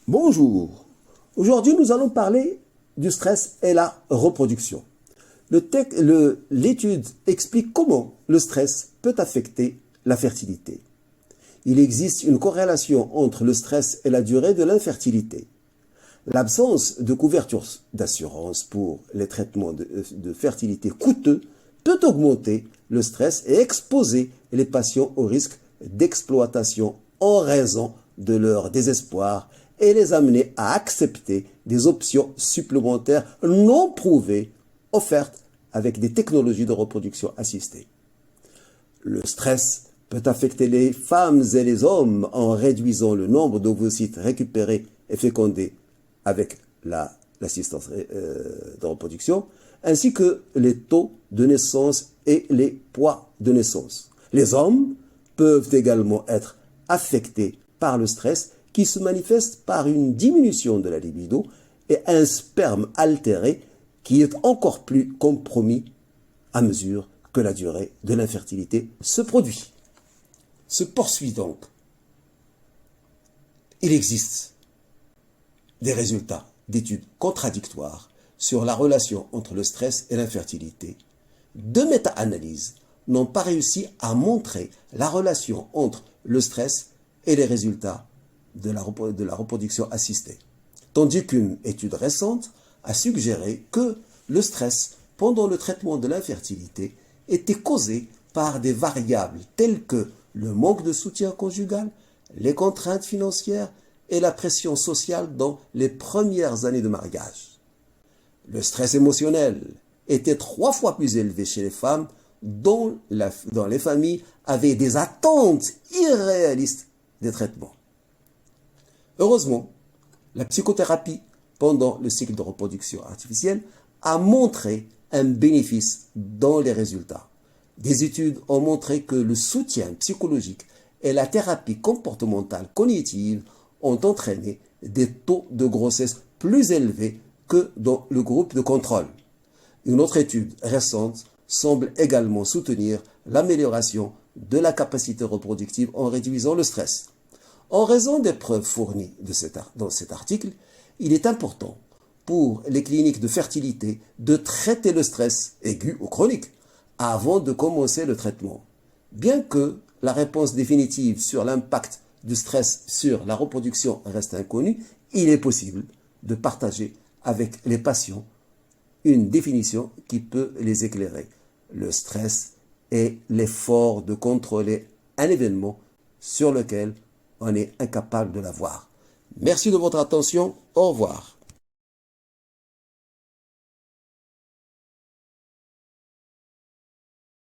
Bonjour. Aujourd'hui, nous allons parler du stress et la reproduction. L'étude explique comment le stress peut affecter la fertilité. Il existe une corrélation entre le stress et la durée de l'infertilité. L'absence de couverture d'assurance pour les traitements de fertilité coûteux peut augmenter le stress et exposer les patients au risque d'exploitation en raison de leur désespoir et les amener à accepter des options supplémentaires non prouvées offertes avec des technologies de reproduction assistée. Le stress peut affecter les femmes et les hommes en réduisant le nombre d'ovocytes récupérés et fécondés avec l'assistance de reproduction, ainsi que les taux de naissance et les poids de naissance. Les hommes peuvent également être affectés par le stress qui se manifeste par une diminution de la libido et un sperme altéré qui est encore plus compromis à mesure que la durée de l'infertilité se produit. Se poursuit donc. Il existe des résultats d'études contradictoires sur la relation entre le stress et l'infertilité. Deux méta-analyses n'ont pas réussi à montrer la relation entre le stress et les résultats de la reproduction assistée, tandis qu'une étude récente a suggéré que le stress pendant le traitement de l'infertilité était causé par des variables telles que le manque de soutien conjugal, les contraintes financières et la pression sociale dans les premières années de mariage. Le stress émotionnel était 3 fois plus élevé chez les femmes dont les familles avaient des attentes irréalistes des traitements. Heureusement, la psychothérapie pendant le cycle de reproduction artificielle a montré un bénéfice dans les résultats. Des études ont montré que le soutien psychologique et la thérapie comportementale cognitive ont entraîné des taux de grossesse plus élevés que dans le groupe de contrôle. Une autre étude récente semble également soutenir l'amélioration de la capacité reproductive en réduisant le stress. En raison des preuves fournies dans cet article, il est important pour les cliniques de fertilité de traiter le stress aigu ou chronique avant de commencer le traitement. Bien que la réponse définitive sur l'impact du stress sur la reproduction reste inconnue, il est possible de partager avec les patients une définition qui peut les éclairer. Le stress est l'effort de contrôler un événement sur lequel on est incapable de la voir. Merci de votre attention. Au revoir.